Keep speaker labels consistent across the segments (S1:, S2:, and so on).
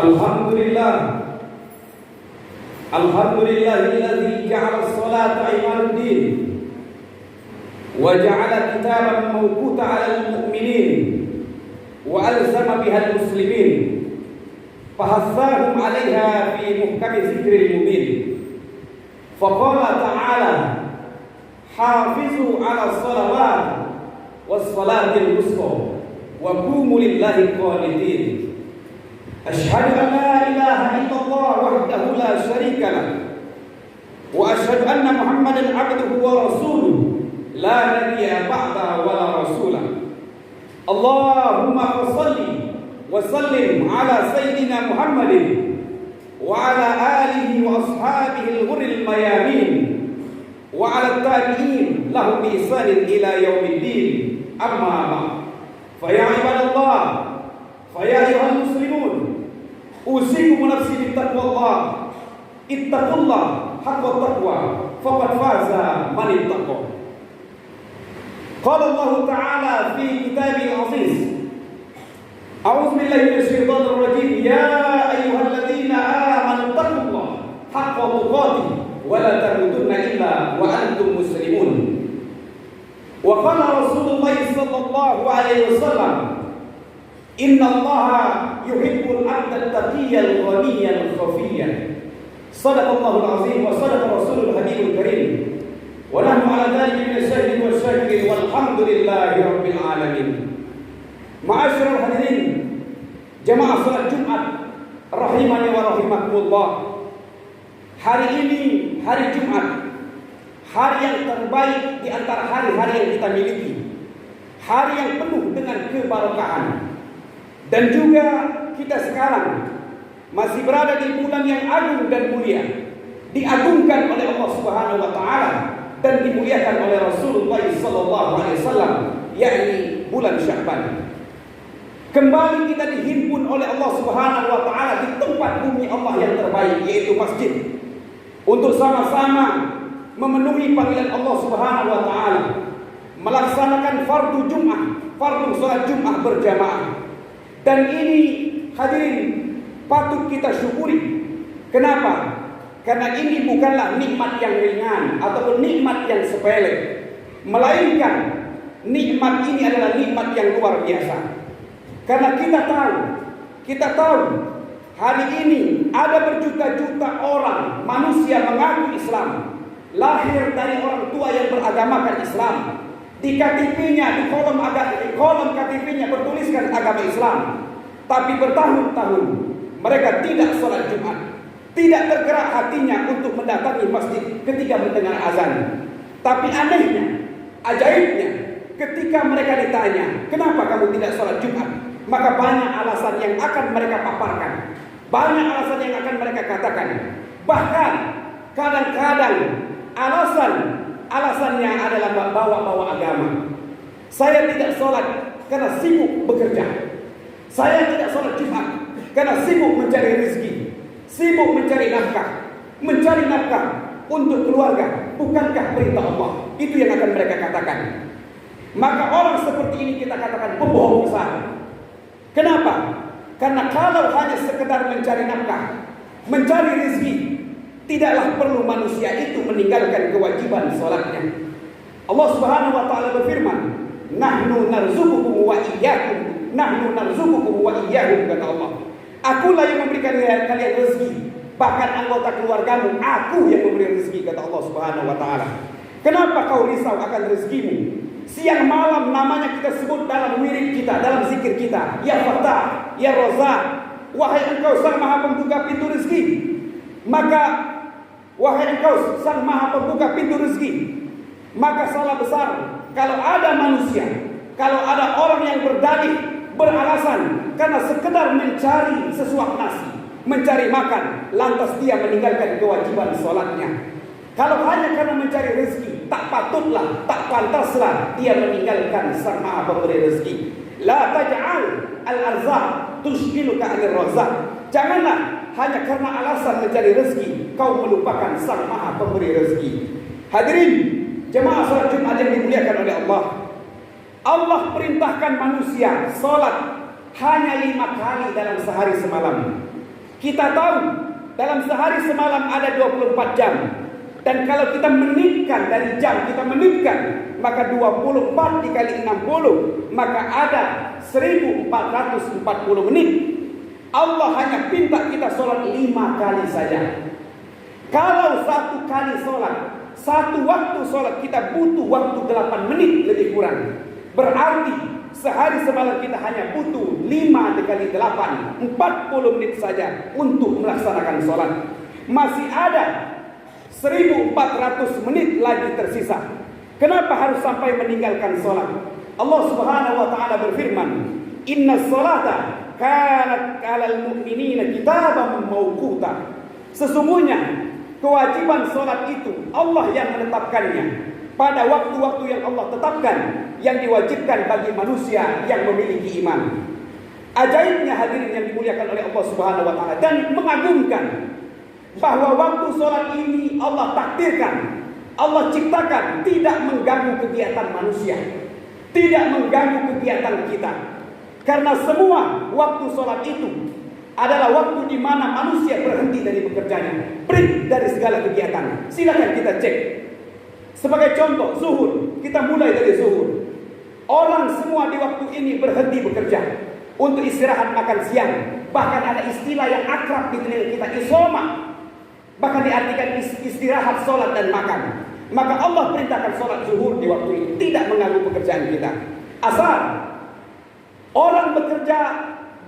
S1: Alhamdulillah. Alhamdulillahilladzi ja'ala as-salata imaduddin wa ja'ala kitaban mawquta 'alal mu'minin wa alzama biha al-muslimin fahassahum 'alaiha fi muhkami dzikril mubin. Faqala ta'ala hafizu 'ala as-salawat was-salatil wusta wa qumu lillahi qanitin. Asyhadu an la ilaha illallah wahdahu la syarika lah wa asyhadu anna Muhammadan abduhu wa rasuluh la nabiyya ba'da wa la rasulah. Allahumma shalli wa sallim ala sayyidina Muhammadin wa ala alihi wa ashabihi al-ghurril mayamin wa ala tabi'in lahum bi ihsanin ila yaumiddin. Amma ba'd. Fa ya ibadallah, fa ya ayyuhal muslimun, usikum nafsi bittaqwallah. Ittaqullah haqqa taqwa faqad faza man ittaqa. Qala Allah Ta'ala fi kitabil aziz. A'udzu billahi minasy syaithanir rajim. Ya ayyuhalladzina amanu taqullaha haqqa tuqatih wa la tamutunna illa wa antum muslimun. Wa qala Rasulullah sallallahu alaihi wasallam, Inna Allaha yuhibbul 'abda at-taqiyyal ghaniyyal khafiyyal. Shadaqallahul 'azim wa shadaqa rasulul habibul karim. Wa nahnu 'ala dhalika minasy syahidin wasyakirin walhamdulillahi rabbil alamin. Ma'asyiral hadirin, jamaah salat Jumat rahimani wa rahimakumullah. Hari ini hari Jumat, hari yang terbaik di antara hari-hari yang kita miliki. Hari yang penuh dengan keberkahan. Dan juga kita sekarang masih berada di bulan yang agung dan mulia, diagungkan oleh Allah Subhanahu wa taala dan dimuliakan oleh Rasulullah sallallahu alaihi wasallam, yakni bulan Sya'ban. Kembali kita dihimpun oleh Allah Subhanahu wa taala di tempat bumi Allah yang terbaik, yaitu masjid, untuk sama-sama memenuhi panggilan Allah Subhanahu wa taala, melaksanakan fardu Jumat, fardu salat Jumat berjamaah. Dan ini hadirin patut kita syukuri. Kenapa? Karena ini bukanlah nikmat yang ringan ataupun nikmat yang sepele, melainkan nikmat ini adalah nikmat yang luar biasa. Karena kita tahu hari ini ada berjuta-juta orang manusia mengaku Islam, lahir dari orang tua yang beragamakan Islam. Di KTP-nya, di kolom KTP-nya bertuliskan agama Islam. Tapi bertahun-tahun mereka tidak sholat Jumat, tidak tergerak hatinya untuk mendatangi masjid ketika mendengar azan. Tapi anehnya, ajaibnya, ketika mereka ditanya, kenapa kamu tidak sholat Jumat? Maka banyak alasan yang akan mereka paparkan, banyak alasan yang akan mereka katakan. Bahkan kadang-kadang alasannya adalah bawa-bawa agama. Saya tidak sholat karena sibuk bekerja. Saya tidak sholat Jumat karena sibuk mencari rezeki, sibuk mencari nafkah untuk keluarga. Bukankah perintah Allah? Itu yang akan mereka katakan. Maka orang seperti ini kita katakan pembohong besar. Kenapa? Karena kalau hanya sekedar mencari nafkah, mencari rezeki, tidaklah perlu manusia itu meninggalkan kewajiban sholatnya. Allah Subhanahu wa taala berfirman, Nahnu narzuqukum wa iyyahum, kata Allah. Akulah yang memberikan kalian rezeki, bahkan anggota keluargamu aku yang memberi rezeki, kata Allah Subhanahu wa taala. Kenapa kau risau akan rezekimu? Siang malam namanya kita sebut dalam wirid kita, dalam zikir kita, ya Fattah, ya Razzaq. Wahai engkau sang maha pembuka pintu rezeki, maka wahai engkau sang maha pembuka pintu rezeki, maka salah besar kalau ada manusia, kalau ada orang yang berdalih, beralasan karena sekedar mencari sesuap nasi, mencari makan, lantas dia meninggalkan kewajiban sholatnya. Kalau hanya karena mencari rezeki, tak patutlah, tak pantaslah dia meninggalkan sang maha pemberi rezeki. La taj'al al-arzaq tushghiluka 'anil razzaq. Janganlah hanya karena alasan mencari rezeki kau melupakan sang maha pemberi rezeki. Hadirin jemaah salat Jumat yang dimuliakan oleh Allah, Allah perintahkan manusia salat hanya 5 kali dalam sehari semalam. Kita tahu dalam sehari semalam ada 24 jam. Dan kalau kita menitkan dari jam, kita menitkan, maka 24 dikali 60, maka ada 1440 menit. Allah hanya minta kita sholat 5 kali saja. Kalau 1 kali sholat, 1 waktu sholat kita butuh waktu 8 menit lebih kurang. Berarti sehari semalam kita hanya butuh 5 dikali 8, 40 menit saja untuk melaksanakan sholat. Masih ada 1400 menit lagi tersisa. Kenapa harus sampai meninggalkan sholat? Allah Subhanahu wa ta'ala berfirman, "Inna sholata kanat 'alal mu'minina kitaban mawquta." Sesungguhnya kewajiban sholat itu Allah yang menetapkannya pada waktu-waktu yang Allah tetapkan, yang diwajibkan bagi manusia yang memiliki iman. Ajaibnya hadirin yang dimuliakan oleh Allah Subhanahu wa ta'ala, dan mengagumkan bahwa waktu sholat ini Allah takdirkan, Allah ciptakan tidak mengganggu kegiatan manusia, tidak mengganggu kegiatan kita. Karena semua waktu sholat itu adalah waktu di mana manusia berhenti dari bekerjanya, break dari segala kegiatan. Silakan kita cek. Sebagai contoh, zuhur, kita mulai dari zuhur. Orang semua di waktu ini berhenti bekerja untuk istirahat makan siang. Bahkan ada istilah yang akrab di telinga kita, isoma. Bahkan diartikan istirahat, sholat dan makan. Maka Allah perintahkan sholat zuhur di waktu ini, tidak mengganggu pekerjaan kita. Asar, orang bekerja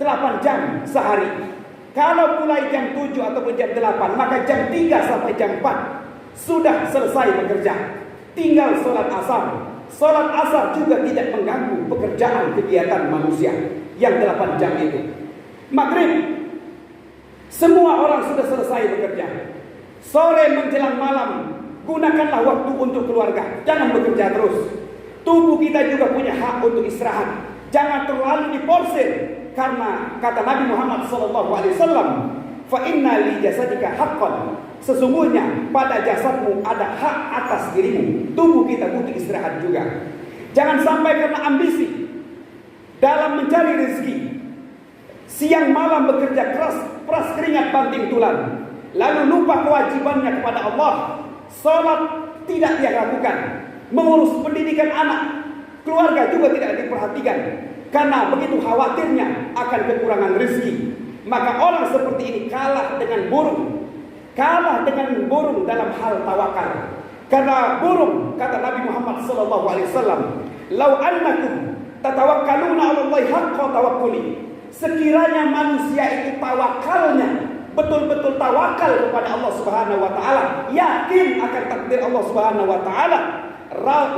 S1: 8 jam sehari. Kalau mulai jam 7 ataupun jam 8, maka jam 3 sampai jam 4 sudah selesai bekerja. Tinggal sholat asar. Sholat asar juga tidak mengganggu pekerjaan kegiatan manusia yang 8 jam itu. Maghrib, semua orang sudah selesai bekerja. Sore menjelang malam, gunakanlah waktu untuk keluarga. Jangan bekerja terus. Tubuh kita juga punya hak untuk istirahat. Jangan terlalu diporsir. Karena kata Nabi Muhammad SAW, "Fa inna li jasadika haqqan." Sesungguhnya pada jasadmu ada hak atas dirimu. Tubuh kita butuh istirahat juga. Jangan sampai karena ambisi dalam mencari rezeki, siang malam bekerja keras, peras keringat banting tulang, lalu lupa kewajibannya kepada Allah. Sholat tidak dia lakukan. Mengurus pendidikan anak, keluarga juga tidak diperhatikan. Karena begitu khawatirnya akan kekurangan rezeki. Maka orang seperti ini kalah dengan burung. Kalah dengan burung dalam hal tawakal. Karena burung, kata Nabi Muhammad SAW, "Lau annakum tatawakkaluna 'ala Allahi haqqa tawakkuli." Sekiranya manusia itu tawakalnya betul-betul tawakal kepada Allah Subhanahu wa taala, yakin akan takdir Allah Subhanahu wa taala,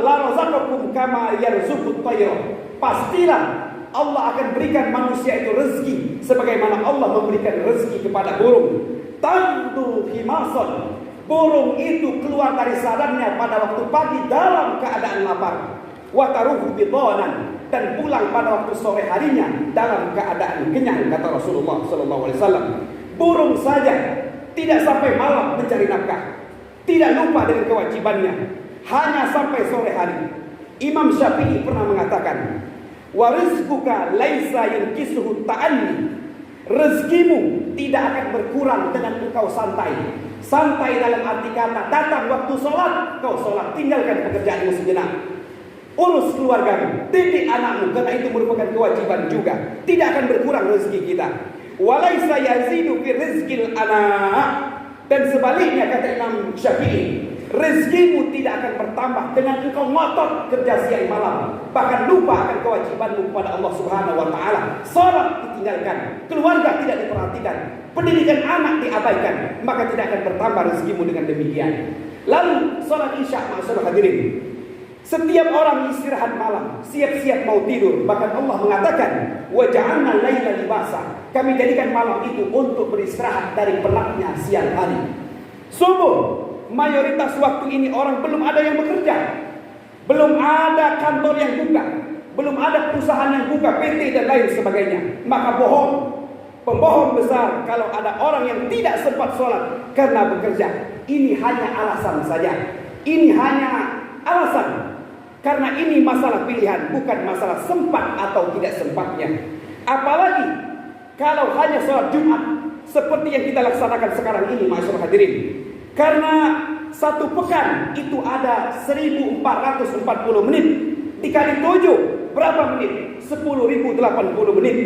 S1: la razaqakum kama yarzuqut tayr. Pastilah Allah akan berikan manusia itu rezeki sebagaimana Allah memberikan rezeki kepada burung. Tandu himason, burung itu keluar dari sarangnya pada waktu pagi dalam keadaan lapar. Wataruhu bidanan, dan pulang pada waktu sore harinya dalam keadaan kenyang, kata Rasulullah SAW. Burung saja tidak sampai malam mencari nafkah, tidak lupa dengan kewajibannya, hanya sampai sore hari. Imam Syafi'i pernah mengatakan, "Wa rizquka laisa yanqisuhu ta'anni." Rezekimu tidak akan berkurang dengan engkau santai. Santai dalam arti kata, datang waktu sholat, kau sholat, tinggalkan pekerjaanmu sejenak. Urus keluargamu, didik anakmu, karena itu merupakan kewajiban juga. Tidak akan berkurang rezeki kita. Walaisa yazidu fi rizqil anak. Dan sebaliknya, kata Imam Syafi'i, rezekimu tidak akan bertambah dengan engkau ngotot kerja siang malam, bahkan lupa akan kewajibanmu kepada Allah Subhanahu wa taala. Salat ditinggalkan, keluarga tidak diperhatikan, pendidikan anak diabaikan, maka tidak akan bertambah rezekimu dengan demikian. Lalu salat Isya, masyaallah hadirin. Setiap orang istirahat malam, siap-siap mau tidur. Bahkan Allah mengatakan, "Wa ja'alna laila libasa." Kami jadikan malam itu untuk beristirahat dari penatnya siang hari. Subuh, mayoritas waktu ini orang belum ada yang bekerja. Belum ada kantor yang buka, belum ada perusahaan yang buka, PT dan lain sebagainya. Maka bohong, pembohong besar kalau ada orang yang tidak sempat sholat karena bekerja. Ini hanya alasan saja. Ini hanya alasan. Karena ini masalah pilihan, bukan masalah sempat atau tidak sempatnya. Apalagi kalau hanya sholat Jumat, seperti yang kita laksanakan sekarang ini, masyaallah hadirin. Karena satu pekan itu ada 1440 menit. Dikali 7 berapa menit? 10.080 menit.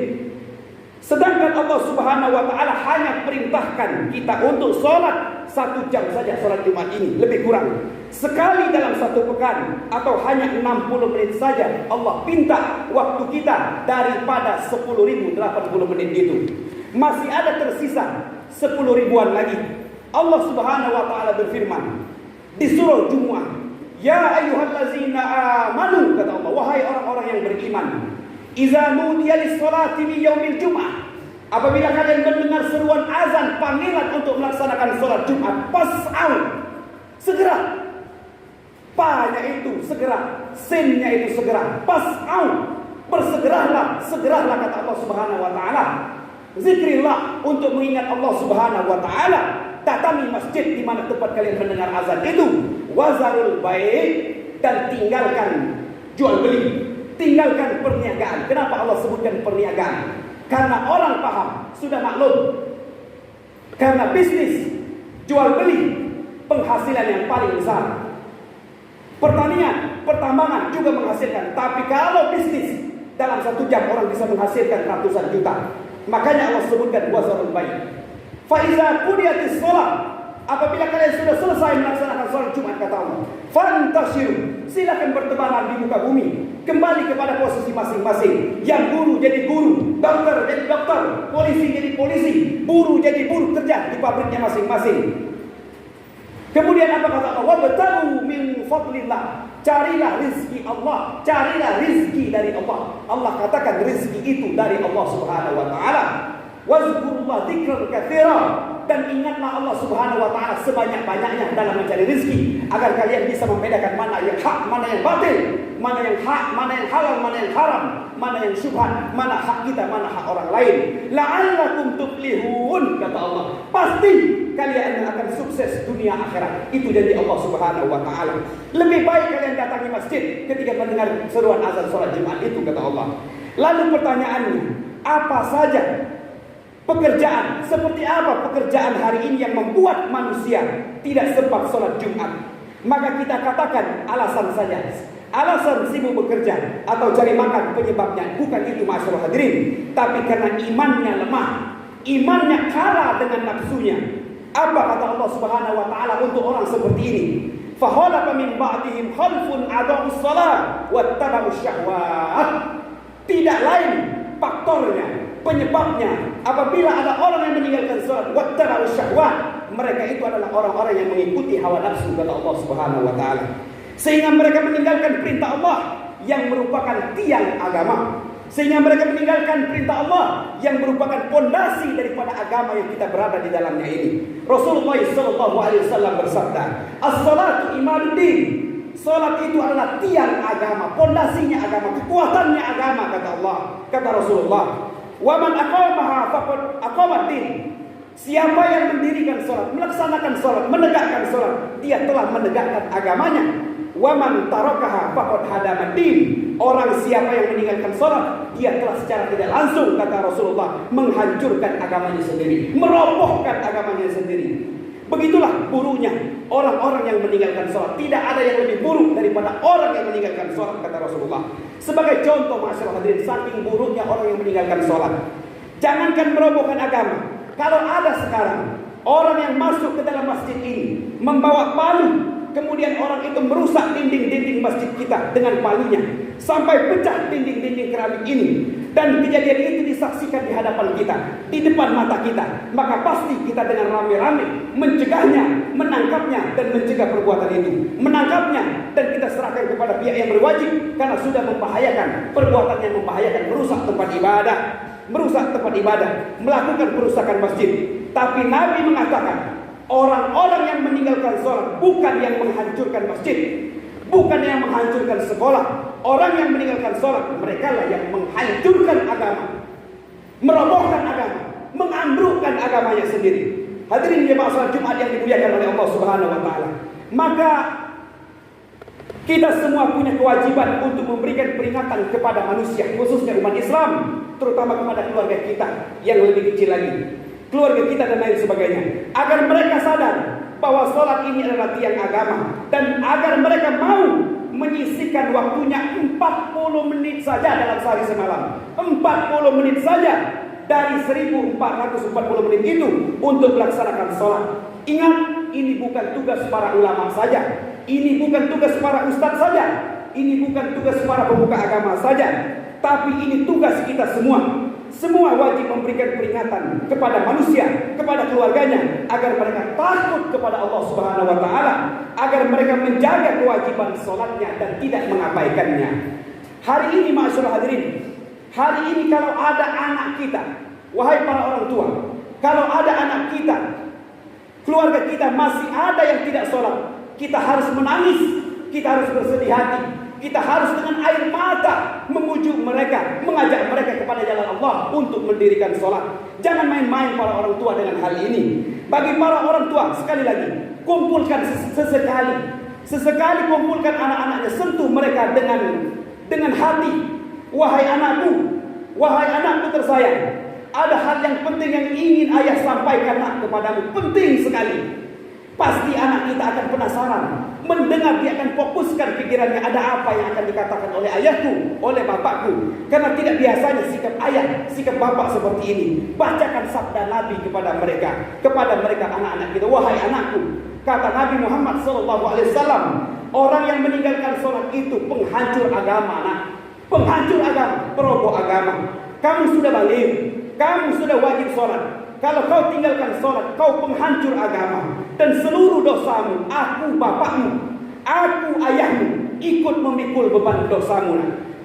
S1: Sedangkan Allah Subhanahu wa taala hanya perintahkan kita untuk sholat 1 jam saja, sholat Jumat ini, lebih kurang. Sekali dalam satu pekan atau hanya 60 menit saja Allah pinta waktu kita daripada 10.080 menit itu. Masih ada tersisa 10 ribuan lagi. Allah Subhanahu wa taala berfirman di surah Jumu'ah, "Ya ayyuhallazina amanu," kata Allah, wahai orang-orang yang beriman, "Iza nudiya lis-salati min yaumil Jum'ah," apabila kalian mendengar seruan azan panggilan untuk melaksanakan salat Jumat, pas'au, segera. Pa-nya itu segera, sin-nya itu segera, pas'au, bersegeralah, segeralah kata Allah Subhanahu wa taala. Zikrillah, untuk mengingat Allah Subhanahu wa taala. Datangi masjid di mana tempat kalian mendengar azan itu. Wazarul bai', dan tinggalkan jual beli, tinggalkan perniagaan. Kenapa Allah sebutkan perniagaan? Karena orang paham, sudah maklum. Karena bisnis, jual beli, penghasilan yang paling besar. Pertanian, pertambangan juga menghasilkan. Tapi kalau bisnis, dalam 1 jam orang bisa menghasilkan ratusan juta. Makanya Allah sebutkan wazarul bai'. Fa iza qudiyatis shalah, apabila kalian sudah selesai melaksanakan salat Jumat, kata Allah, fantashiru, silakan bertebaran di muka bumi, kembali kepada posisi masing-masing. Yang guru jadi guru, dokter jadi dokter, polisi jadi polisi, buruh jadi buruh, kerja di pabriknya masing-masing. Kemudian apa kata Allah? Wabtagu min fadlillah, carilah rizki Allah, carilah rizki dari Allah. Allah katakan rizki itu dari Allah Subhanahu wa taala. Wazkurullah dzikran katsira, dan ingatlah Allah Subhanahu wa taala sebanyak-banyaknya dalam mencari rezeki, agar kalian bisa membedakan mana yang hak, mana yang batil, mana yang hak, mana yang halal, mana yang haram, mana yang syubhat, mana hak kita, mana hak orang lain. La'allakum tuflihun, kata Allah. Pasti kalian akan sukses dunia akhirat. Itu janji Allah Subhanahu wa taala. Lebih baik kalian datangi masjid ketika mendengar seruan azan salat Jumat itu, kata Allah. Lalu pertanyaannya, apa saja pekerjaan, seperti apa pekerjaan hari ini yang membuat manusia tidak sempat sholat Jumat? Maka kita katakan alasan saja, alasan sibuk bekerja atau cari makan penyebabnya bukan itu, masyaallah hadirin, tapi karena imannya lemah, imannya kalah dengan nafsunya. Apa kata Allah Subhanahu wa taala untuk orang seperti ini? Fakhalafa min ba'dihim khalfun adaa'us shalah wattaba'us syahwat. Tidak lain faktornya, penyebabnya, apabila ada orang yang meninggalkan salat wattaba'us syahwat, mereka itu adalah orang-orang yang mengikuti hawa nafsu, kata Allah Subhanahu wa taala. Sehingga mereka meninggalkan perintah Allah yang merupakan tiang agama. Sehingga mereka meninggalkan perintah Allah yang merupakan pondasi daripada agama yang kita berada di dalamnya ini. Rasulullah sallallahu alaihi wasallam bersabda, "As-salatu imaduddin." Salat itu adalah tiang agama, pondasinya agama, kekuatannya agama, kata Allah, kata Rasulullah. Wa man aqamaha faqad aqamaddin. Siapa yang mendirikan salat, melaksanakan salat, menegakkan salat, dia telah menegakkan agamanya. Wa man tarakaha faqad hadamaddin. Orang siapa yang meninggalkan salat, dia telah secara tidak langsung, kata Rasulullah, menghancurkan agamanya sendiri, merobohkan agamanya sendiri. Begitulah buruknya orang-orang yang meninggalkan salat. Tidak ada yang lebih buruk daripada orang yang meninggalkan salat, kata Rasulullah. Sebagai contoh, masyaallah hadirin, saking buruknya orang yang meninggalkan salat. Jangankan merobohkan agama, kalau ada sekarang orang yang masuk ke dalam masjid ini membawa palu, kemudian orang itu merusak dinding-dinding masjid kita dengan palunya sampai pecah dinding-dinding keramik ini, dan kejadian itu disaksikan di hadapan kita, di depan mata kita, maka pasti kita dengan rame-rame mencegahnya, menangkapnya, dan mencegah perbuatan itu, menangkapnya, dan kita serahkan kepada pihak yang berwajib karena sudah membahayakan, perbuatan yang membahayakan, merusak tempat ibadah, melakukan perusakan masjid. Tapi Nabi mengatakan, orang-orang yang meninggalkan sholat bukan yang menghancurkan masjid, bukan yang menghancurkan sekolah. Orang yang meninggalkan sholat, mereka lah yang menghancurkan agama, merobohkan agama, mengambrukkan agamanya sendiri. Hadirin jemaah salat Jumat yang dimuliakan oleh Allah Subhanahu wa taala. Maka kita semua punya kewajiban untuk memberikan peringatan kepada manusia, khususnya umat Islam, terutama kepada keluarga kita yang lebih kecil lagi. keluarga kita dan lain sebagainya. Agar mereka sadar bahwa sholat ini adalah tiang agama, dan agar mereka mau menyisihkan waktunya 40 menit saja dalam sehari semalam. 40 menit saja dari 1440 menit itu untuk melaksanakan sholat. Ingat, ini bukan tugas para ulama saja, ini bukan tugas para ustadz saja, ini bukan tugas para pemuka agama saja, tapi ini tugas kita semua. Semua wajib memberikan peringatan kepada manusia, kepada keluarganya, agar mereka takut kepada Allah Subhanahu wa Ta'ala, agar mereka menjaga kewajiban sholatnya dan tidak mengabaikannya. Hari ini, ma'asyiral hadirin, hari ini kalau ada anak kita, wahai para orang tua, kalau ada anak kita, keluarga kita masih ada yang tidak sholat, kita harus menangis, kita harus bersedih hati. Kita harus dengan air mata memujuk mereka, mengajak mereka kepada jalan Allah untuk mendirikan sholat. Jangan main-main para orang tua dengan hal ini. Bagi para orang tua, sekali lagi, kumpulkan sesekali kumpulkan anak-anaknya, sentuh mereka dengan hati. Wahai anakku tersayang, ada hal yang penting yang ingin ayah sampaikan kepadamu, penting sekali. Pasti anak kita akan penasaran, mendengar, dia akan fokuskan pikirannya, ada apa yang akan dikatakan oleh ayahku, oleh bapakku. Karena tidak biasanya sikap ayah, sikap bapak seperti ini. Bacakan sabda Nabi kepada mereka anak-anak kita. Wahai anakku, kata Nabi Muhammad SAW, orang yang meninggalkan sholat itu penghancur agama, nak. Penghancur agama, peroboh agama. Kamu sudah balik, kamu sudah wajib sholat. Kalau kau tinggalkan sholat, kau penghancur agama. Dan seluruh dosamu, aku bapakmu, aku ayahmu, ikut memikul beban dosamu.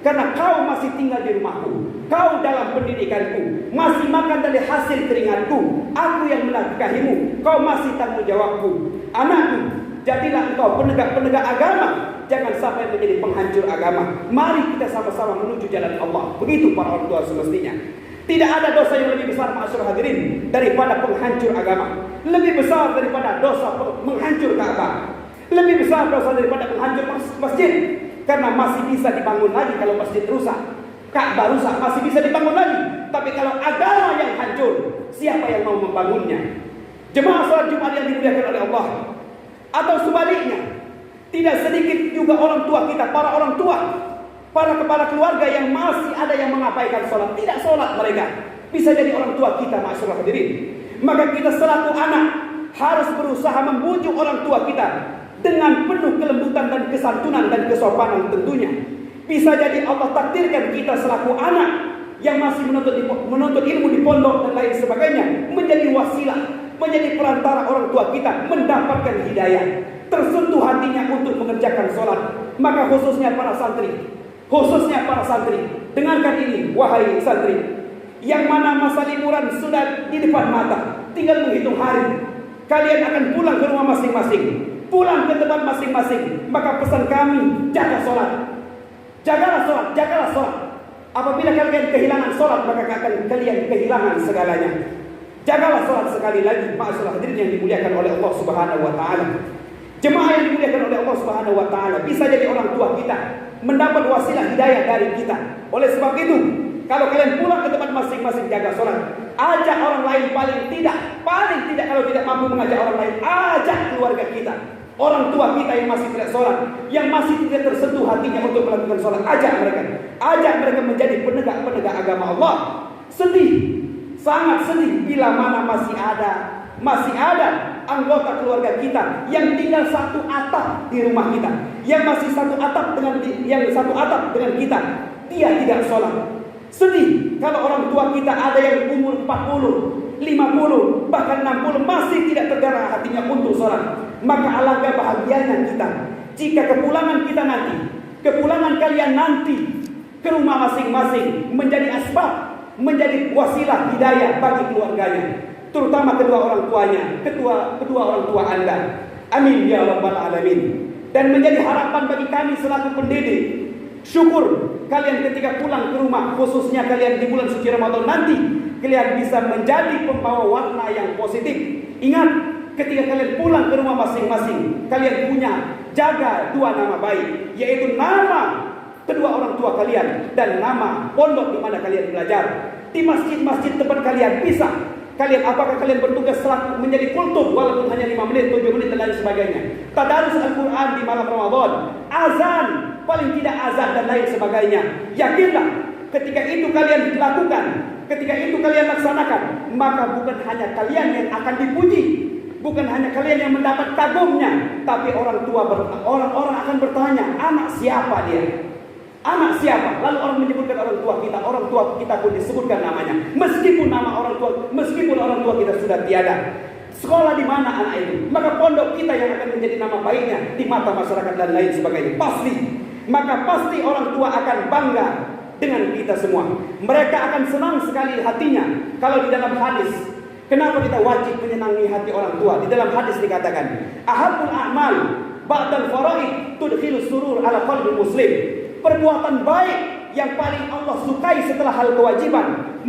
S1: Karena kau masih tinggal di rumahku, kau dalam pendidikanku, masih makan dari hasil keringatku, aku yang menafkahimu, kau masih tanggung jawabku. Anakku, jadilah engkau penegak-penegak agama, jangan sampai menjadi penghancur agama. Mari kita sama-sama menuju jalan Allah. Begitu para orang tua semestinya. Tidak ada dosa yang lebih besar, ma'asyiral hadirin, daripada penghancur agama. Lebih besar daripada dosa menghancur Ka'bah. Lebih besar dosa daripada menghancur masjid. Karena masih bisa dibangun lagi kalau masjid rusak. Ka'bah rusak, masih bisa dibangun lagi. Tapi kalau agama yang hancur, siapa yang mau membangunnya? Jemaah salat Jumat yang dimuliakan oleh Allah. Atau sebaliknya, tidak sedikit juga orang tua kita, para orang tua, para kepala keluarga yang masih ada yang mengabaikan sholat, tidak sholat mereka. Bisa jadi orang tua kita, ma'asyiral hadirin. Maka kita selaku anak harus berusaha membujuk orang tua kita dengan penuh kelembutan dan kesantunan dan kesopanan tentunya. Bisa jadi Allah takdirkan kita selaku anak yang masih menuntut ilmu di pondok dan lain sebagainya, menjadi wasilah, menjadi perantara orang tua kita mendapatkan hidayah, tersentuh hatinya untuk mengerjakan sholat. Maka khususnya para santri, dengarkan ini, wahai santri, yang mana masa liburan sudah di depan mata, tinggal menghitung hari. Kalian akan pulang ke rumah masing-masing, pulang ke tempat masing-masing. Maka pesan kami, jaga sholat, jagalah sholat. Apabila kalian kehilangan sholat, maka akan kalian kehilangan segalanya. Jagalah sholat. Sekali lagi, ma'asyiral hadirin yang dimuliakan oleh Allah Subhanahu wa Ta'ala, jemaah yang dimuliakan oleh Allah Subhanahu wa Ta'ala, bisa jadi orang tua kita mendapat wasilah hidayah dari kita. Oleh sebab itu, kalau kalian pulang ke tempat masing-masing, jaga sholat. Ajak orang lain, paling tidak kalau tidak mampu mengajak orang lain, ajak keluarga kita, orang tua kita yang masih tidak sholat, yang masih tidak tersentuh hatinya untuk melakukan sholat. Ajak mereka menjadi penegak agama Allah. Sedih, sangat sedih bila mana masih ada anggota keluarga kita yang tinggal satu atap di rumah kita, yang masih satu atap dengan kita, dia tidak sholat. Sedih kalau orang tua kita ada yang umur 40, 50, bahkan 60 masih tidak tergerak hatinya untuk sholat. Maka alangkah bahagianya kita jika kepulangan kalian nanti ke rumah masing-masing menjadi asbab, menjadi wasilah hidayah bagi keluarganya, terutama kedua orang tuanya, kedua orang tua Anda. Amin ya rabbal alamin. Dan menjadi harapan bagi kami selaku pendidik. Syukur kalian ketika pulang ke rumah, khususnya kalian di bulan suci Ramadan nanti, kalian bisa menjadi pembawa warna yang positif. Ingat, ketika kalian pulang ke rumah masing-masing, kalian punya jaga dua nama baik, yaitu nama kedua orang tua kalian dan nama pondok di mana kalian belajar. Di masjid-masjid tempat kalian bisa apakah kalian bertugas selaku menjadi kultum walaupun hanya 5 menit, 7 menit dan lain sebagainya. Tadarus Al-Quran di malam Ramadan, azan, paling tidak azan dan lain sebagainya. Yakinlah ketika itu kalian lakukan, ketika itu kalian laksanakan, maka bukan hanya kalian yang akan dipuji, bukan hanya kalian yang mendapat kagumnya, tapi orang-orang akan bertanya, anak siapa dia? Anak siapa? Lalu orang menyebutkan orang tua kita pun disebutkan namanya. Meskipun orang tua kita sudah tiada. Sekolah di mana anak itu? Maka pondok kita yang akan menjadi nama baiknya di mata masyarakat dan lain sebagainya. Pasti orang tua akan bangga dengan kita semua. Mereka akan senang sekali hatinya. Kalau di dalam hadis, kenapa kita wajib menyenangi hati orang tua? Di dalam hadis dikatakan, ahabul a'mal ba'dal faraid tudkhilus surur ala qalbi muslim. Perbuatan baik yang paling Allah sukai setelah hal kewajiban,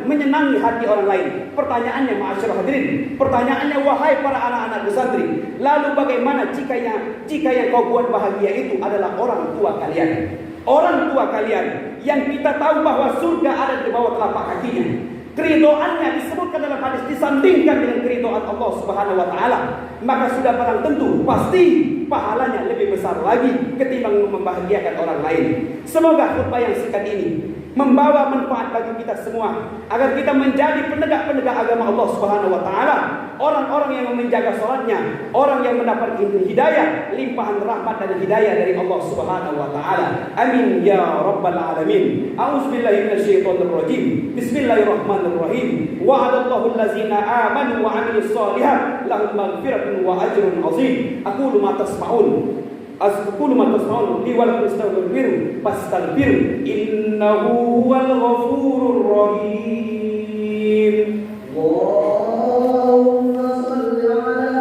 S1: menyenangi hati orang lain. Pertanyaannya, ma'asyiral hadirin, pertanyaannya, wahai para anak-anak pesantren, lalu bagaimana jika yang kau buat bahagia itu adalah orang tua kalian? Orang tua kalian yang kita tahu bahwa surga ada di bawah telapak kakinya. Keridoannya disebutkan dalam hadis disandingkan dengan keridoan Allah Subhanahu wa taala, maka sudah barang tentu pasti pahalanya lebih besar lagi ketimbang membahagiakan orang lain. Semoga khutbah yang singkat ini membawa manfaat bagi kita semua, agar kita menjadi penegak-penegak agama Allah Subhanahu wa taala, orang-orang yang menjaga salatnya, orang yang mendapat hidayah, limpahan rahmat dan hidayah dari Allah Subhanahu wa taala. Amin ya rabbal alamin. A'udzubillahi minasyaitonir rajim. Bismillahirrahmanirrahim. Wa'adallahu allazina amanu wa 'amilus shalihat lahum maghfiratun wa ajrun 'azim. Aqulu ma tasma'un. Azkuru ma tasma'un li wal astaghfiru fastaghfiru innahu huwal ghafurur rahim. Allahumma shalli ala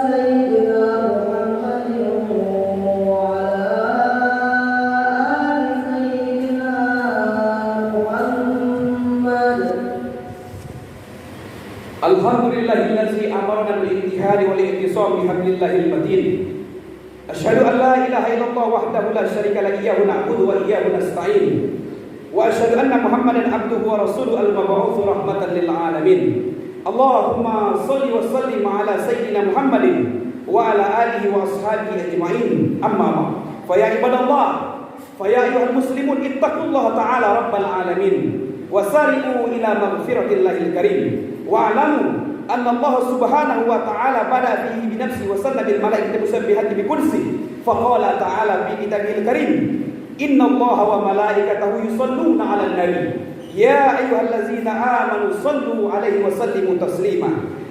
S1: sayyidina Muhammadin wa ala ali sayyidina Muhammad. Alhamdulillahillazi amarna bil ittihadi wal i'tisam bi hablillahil matin. Asyhadu an la ilaha illallah wahdahu la syarika lahu iyyahu na'budu wa iyyahu nasta'in. Wa asyhadu anna Muhammadan abduhu wa rasuluhu al-mab'utsu rahmatan lil alamin. Allahumma shalli wa sallim ala sayyidina Muhammadin wa ala alihi wa ashabihi ajma'in. Amma ba'd. Fa ya ibadallah, fa ya ayyuhal muslimun ittaqullaha ta'ala rabbal alamin wa sari'u ila maghfiratillahil karim. Wa 'alamu أن الله سبحانه وتعالى بدأ فيه بنفسه وسن بالملائكة المسبحة بكرسي فقال تعالى في كتابه الكريم إن الله وملائكته يصلون على النبي يا أيها الذين آمنوا صلوا عليه وسلموا تسليما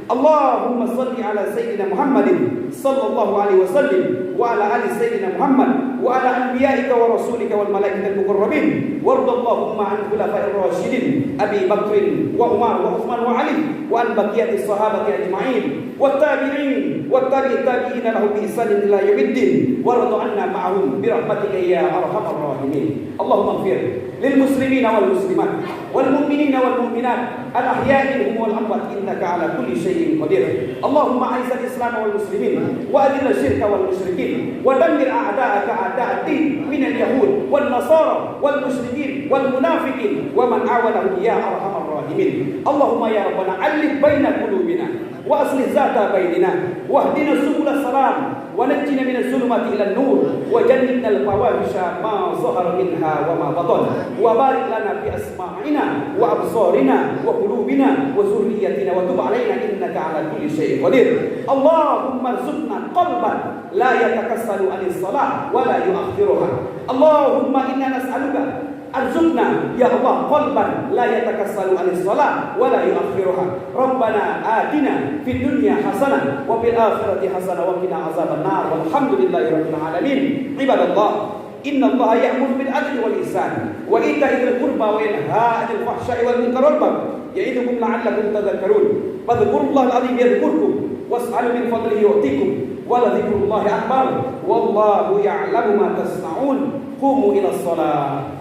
S1: اللهم صل على سيدنا محمد صلى الله عليه وسلم وعلى آل سيدنا محمد وعلى أنبيائك ورسولك والملائكة المقربين وارض اللهم عن خلفاء الراشدين أبي بكر وعمر وعثمان وعلي وعن بقية الصحابة أجمعين والتابعين التابعين لهم بإحسان إلى يوم الدين وارض عنا معهم برحمتك يا أرحم الراحمين. اللهم اغفر للمسلمين والمسلمات والمؤمنين والمؤمنات الأحياء منهم والأموات إنك على كل شيء قدير. اللهم أعز الإسلام والمسلمين وأذل الشرك والمشركين ودمر أعداءك أعداء الدين من اليهود والنصارى والمشركين والمنافقين ومن عاونهم يا أرحم الراحمين. اللهم يا ربنا ألف بين قلوبنا وأصلح ذات بيننا واهدنا سبل السلام ونجنا من الظلمات إلى النور وجنبنا الفواحش ما ظهر منها وما بطن وبارك لنا في أسماعنا وأبصارنا وقلوبنا وذريتنا وتب علينا إنك على كل شيء قدير. اللهم ارزقنا قلبا لا يتكسل عن الصلاة ولا يؤخرها. اللهم إنا نسألك arzuqna ya Allah qalban la yatakassalu 'anis shalah wa la yu'akhiruha. Rabbana atina fid dunya hasanah wa fil akhirati hasanah wa qina azaban nar. Walhamdulillahirabbil alamin. Ibadallah, innallaha ya'muru bil 'adli wal ihsan wa ita'i dzil qurba wa yanha 'anil fahsya'i wal munkari wal baghi ya'idukum la'allakum tadhakkarun. Fadhkurullahal 'azim yadhkurkum was'alu min fadlihi yu'tikum wa la dzikrullahi akbar wallahu ya'lamu ma tasna'un. Qumu ila shalah.